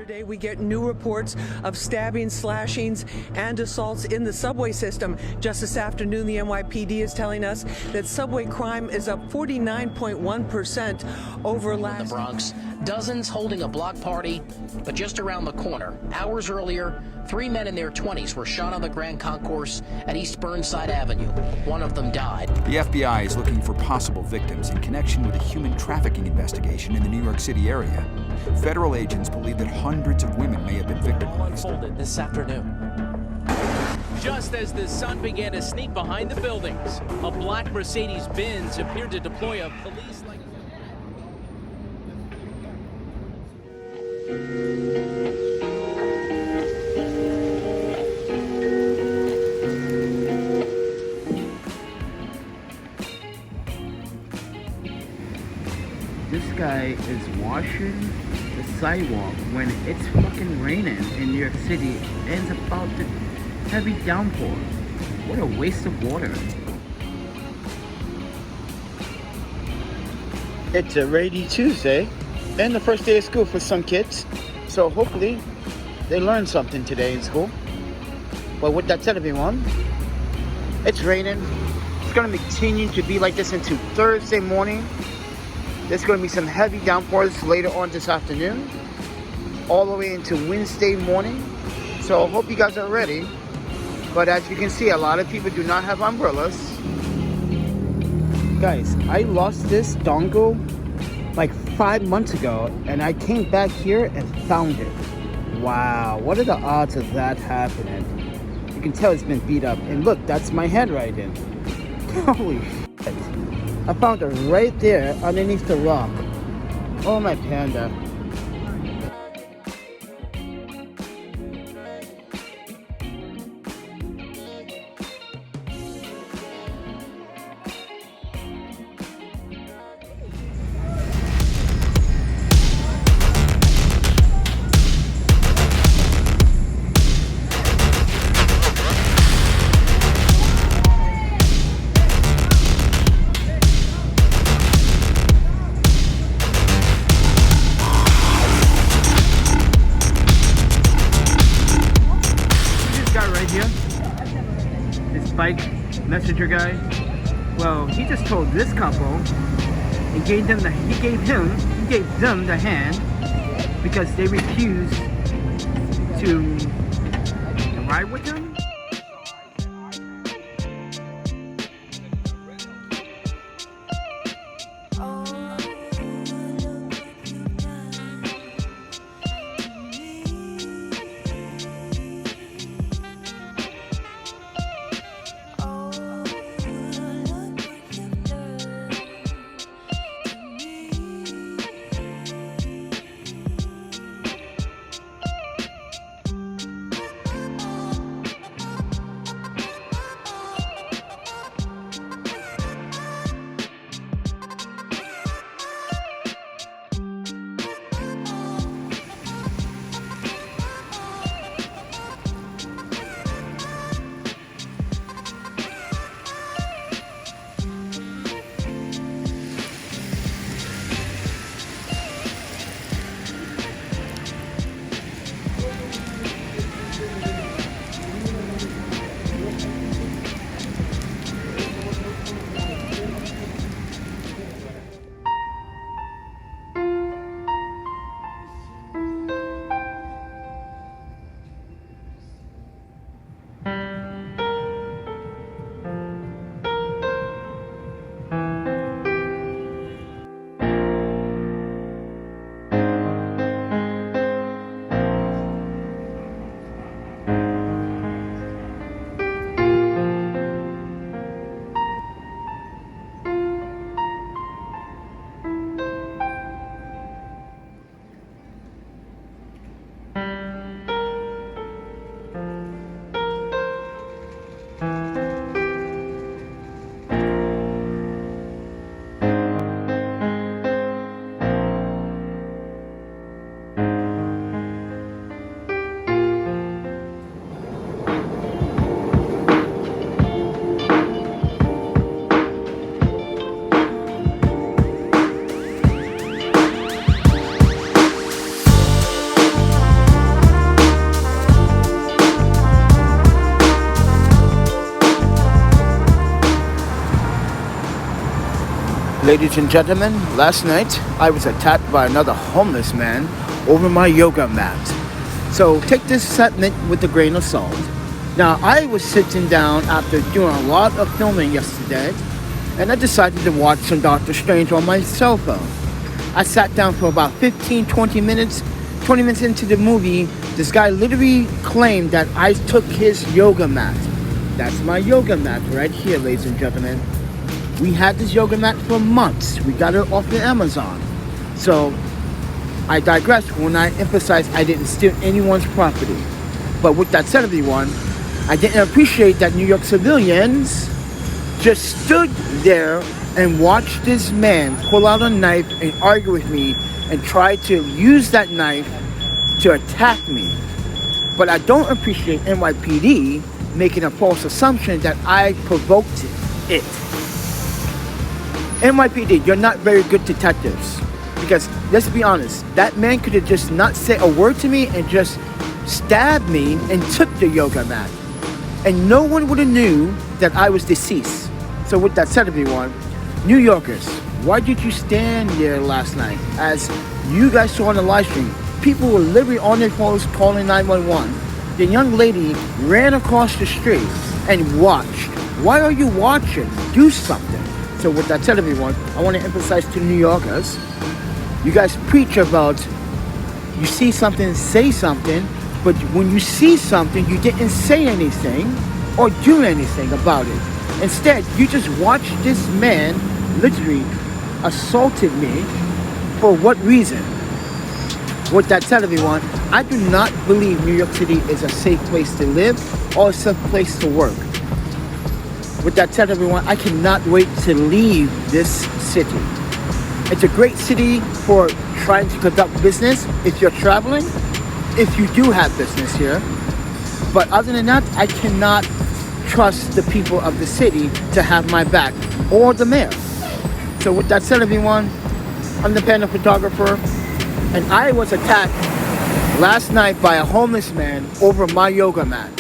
Today we get new reports of stabbings, slashings, and assaults in the subway system. Just this afternoon, the NYPD is telling us that subway crime is up 49.1% over last. In the Bronx, dozens holding a block party, but just around the corner, hours earlier, 3 men in their 20s were shot on the Grand Concourse at East Burnside Avenue. One of them died. The FBI is looking for possible victims in connection with a human trafficking investigation in the New York City area. Federal agents believe that hundreds of women may have been victimized. Unfolded this afternoon. Just as the sun began to sneak behind the buildings, a black Mercedes-Benz appeared to deploy a police-like... This guy is washing the sidewalk when it's fucking raining in New York City and it's about to heavy downpour. What a waste of water. It's a rainy Tuesday and the first day of school for some kids. So hopefully they learn something today in school. But with that said, everyone, it's raining. It's going to continue to be like this into Thursday morning. There's going to be some heavy downpours later on this afternoon, all the way into Wednesday morning. So I hope you guys are ready. But as you can see, a lot of people do not have umbrellas. Guys, I lost this dongle like 5 months ago, and I came back here and found it. Wow, what are the odds of that happening? You can tell it's been beat up. And look, that's my handwriting. Holy shit. I found it right there underneath the rock. Oh, my panda. Bike messenger guy. Well, he just told this couple and gave them the hand because they refused to ride with him. Ladies and gentlemen, last night I was attacked by another homeless man over my yoga mat. So take this statement with a grain of salt. Now, I was sitting down after doing a lot of filming yesterday, and I decided to watch some Doctor Strange on my cell phone. I sat down for about 20 minutes. 20 minutes into the movie, this guy literally claimed that I took his yoga mat. That's my yoga mat right here, ladies and gentlemen. We had this yoga mat for months. We got it off of Amazon. So, I digress when I emphasize I didn't steal anyone's property. But with that said, everyone, I didn't appreciate that New York civilians just stood there and watched this man pull out a knife and argue with me and try to use that knife to attack me. But I don't appreciate NYPD making a false assumption that I provoked it. NYPD, you're not very good detectives. Because, let's be honest, that man could have just not said a word to me and just stabbed me and took the yoga mat. And no one would have knew that I was deceased. So with that said, everyone, New Yorkers, why did you stand there last night? As you guys saw on the live stream, people were literally on their phones calling 911. The young lady ran across the street and watched. Why are you watching? Do something. So with that said, everyone, I want to emphasize to New Yorkers, you guys preach about you see something, say something, but when you see something, you didn't say anything or do anything about it. Instead, you just watched this man literally assaulted me. For what reason? With that said, everyone, I do not believe New York City is a safe place to live or a safe place to work. With that said, everyone, I cannot wait to leave this city. It's a great city for trying to conduct business if you're traveling, if you do have business here. But other than that, I cannot trust the people of the city to have my back, or the mayor. So with that said, everyone, I'm the Panda Photographer, and I was attacked last night by a homeless man over my yoga mat.